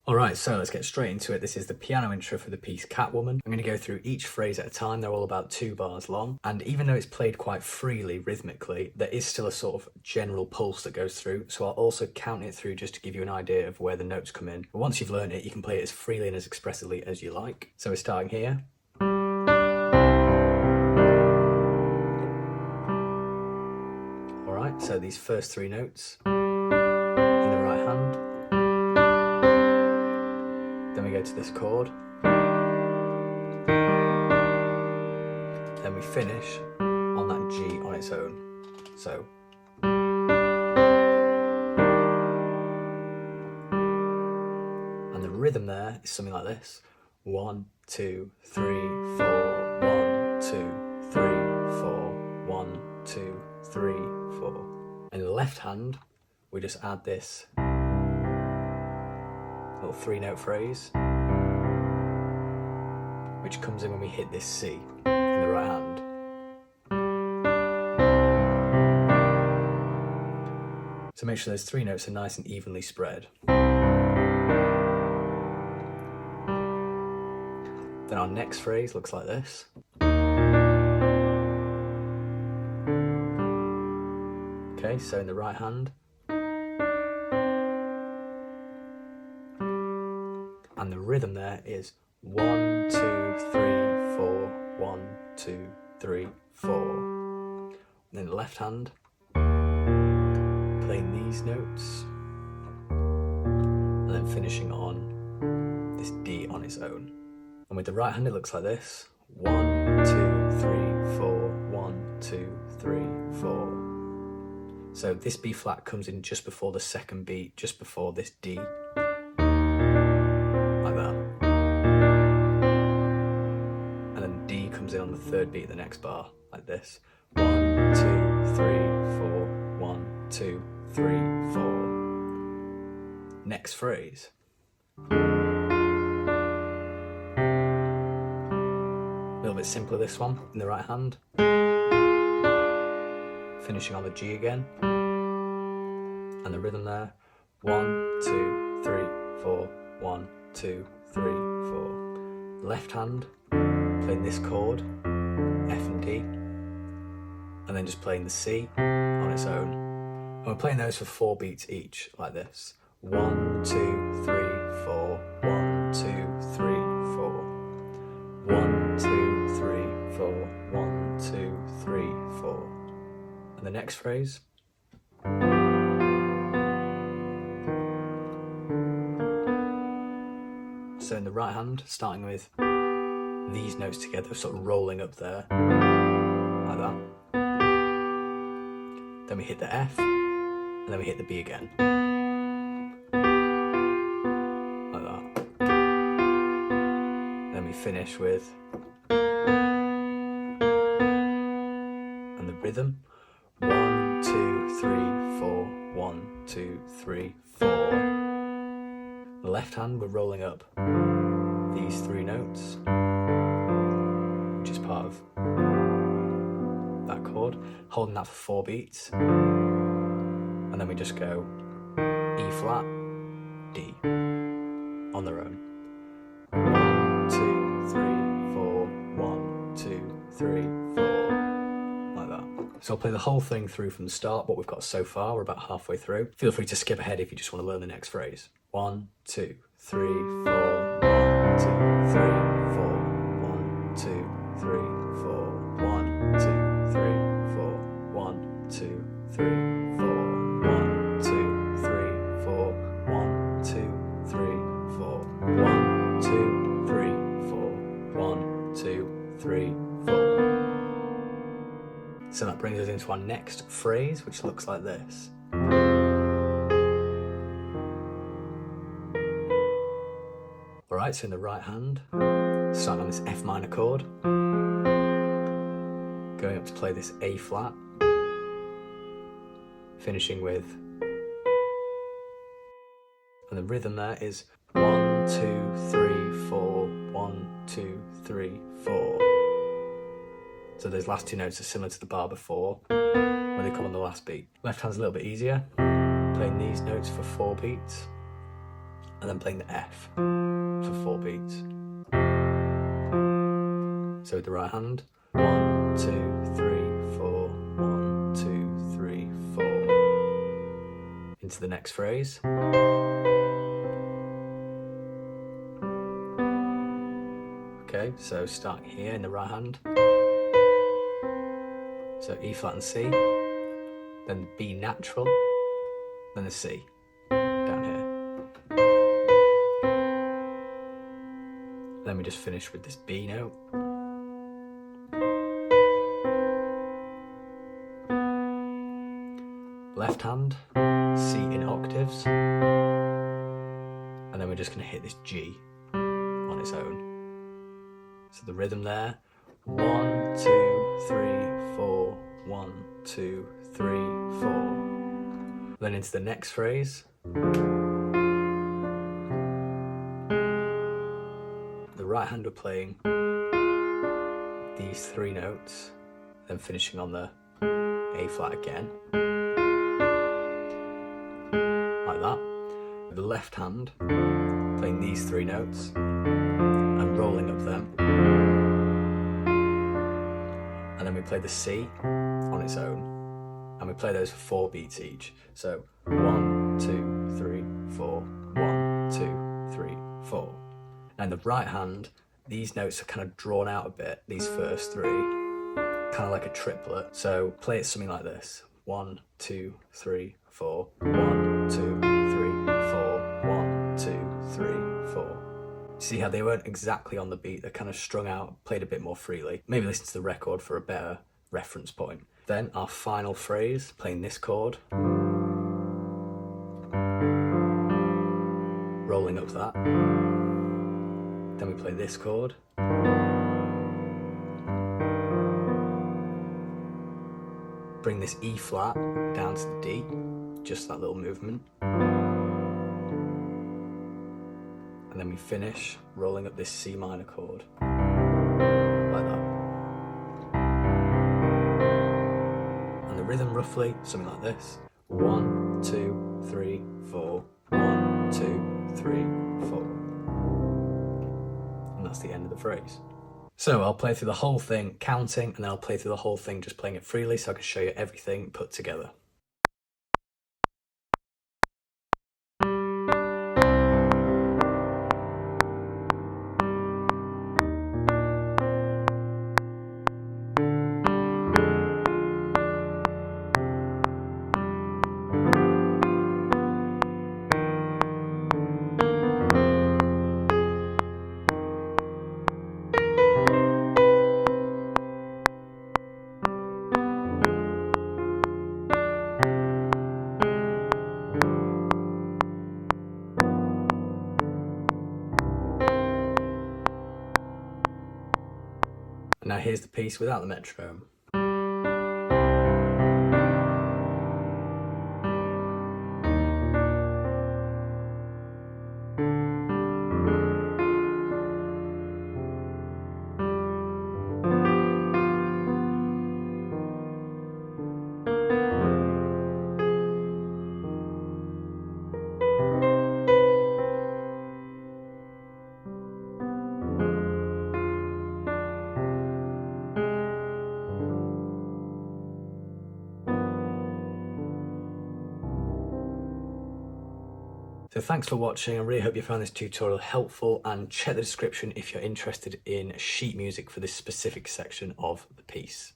Alright, so let's get straight into it. This is the piano intro for the piece Catwoman. I'm going to go through each phrase at a time. They're all about 2 bars long. And even though it's played quite freely, rhythmically, there is still a sort of general pulse that goes through. So I'll also count it through just to give you an idea of where the notes come in. But once you've learned it, you can play it as freely and as expressively as you like. So we're starting here. Alright, so these first 3 notes in the right hand. Then we go to this chord. Then we finish on that G on its own. So. And the rhythm there is something like this. 1, 2, 3, 4, 1, 2, 3, 4, 1, 2, 3, 4. In the left hand, we just add this little 3-note phrase, which comes in when we hit this C in the right hand. So make sure those 3 notes are nice and evenly spread. Then our next phrase looks like this. Okay, so in the right hand. And the rhythm there is 1, 2, 3, 4, 1, 2, 3, 4. And then the left hand, playing these notes, and then finishing on this D on its own. And with the right hand, it looks like this: 1, 2, 3, 4, 1, 2, 3, 4. So this B flat comes in just before the second beat, just before this D. In on the third beat of the next bar, like this: 1, 2, 3, 4, 1, 2, 3, 4. Next phrase. A little bit simpler, this one, in the right hand. Finishing on the G again. And the rhythm there: 1, 2, 3, 4, 1, 2, 3, 4. Left hand, playing this chord, F and D, and then just playing the C on its own. And we're playing those for 4 beats each, like this: 1, 2, 3, 4, 1, 2, 3, 4. 1, 2, 3, 4, 1, 2, 3, 4. And the next phrase. So in the right hand, starting with these notes together, sort of rolling up there, like that. Then we hit the F, and then we hit the B again, like that. Then we finish with, and the rhythm: 1, 2, 3, 4, 1, 2, 3, 4. The left hand, we're rolling up these 3 notes, which is part of that chord, holding that for 4 beats, and then we just go E flat, D on their own. 1, 2, 3, 4, 1, 2, 3, 4, like that. So I'll play the whole thing through from the start, what we've got so far. We're about halfway through. Feel free to skip ahead if you just want to learn the next phrase. 1, 2, 3, 4, 1, 2, 3, 4, 1, 2, 3, 4, 1, 2, 3, 4, 1, 2, 3, 4, 1, 2, 3, 4, 1, 2, 3, 4, 1, 2, 3, 4, 1, 2, 3, 4. So that brings us into our next phrase, which looks like this. Alright, so in the right hand, starting on this F minor chord, going up to play this A flat, finishing with, and the rhythm there is 1, 2, 3, 4, 1, 2, 3, 4. So those last 2 notes are similar to the bar before, when they come on the last beat. Left hand's a little bit easier, playing these notes for 4 beats. and then playing the F for 4 beats. So with the right hand, 1, 2, 3, 4, 1, 2, 3, 4. Into the next phrase. Okay, so starting here in the right hand. So E flat and C, then B natural, then the C down here. Then we just finish with this B note. Left hand, C in octaves, and then we're just going to hit this G on its own. So the rhythm there, 1, 2, 3, 4, 1, 2, 3, 4. Then into the next phrase. The right hand we're playing these 3 notes, then finishing on the A flat again. Like that. With the left hand playing these 3 notes and rolling up them. And then we play the C on its own. And we play those for 4 beats each. So 1, 2, 3, 4, 1, 2, 3, 4. Now in the right hand, these notes are kind of drawn out a bit, these first 3, kind of like a triplet. So play it something like this. 1, 2, 3, 4, 1, 2, 3, 4, 1, 2, 3, 4. See how they weren't exactly on the beat, they're kind of strung out, played a bit more freely. Maybe listen to the record for a better reference point. Then our final phrase, playing this chord, rolling up that. Then we play this chord. Bring this E flat down to the D, just that little movement. And then we finish rolling up this C minor chord, like that. And the rhythm roughly, something like this. 1, 2, 3, 4, 1, 2, 3, 4. And that's the end of the phrase. So I'll play through the whole thing counting, and then I'll play through the whole thing just playing it freely so I can show you everything put together. Now here's the piece without the metronome. So thanks for watching. I really hope you found this tutorial helpful, and check the description if you're interested in sheet music for this specific section of the piece.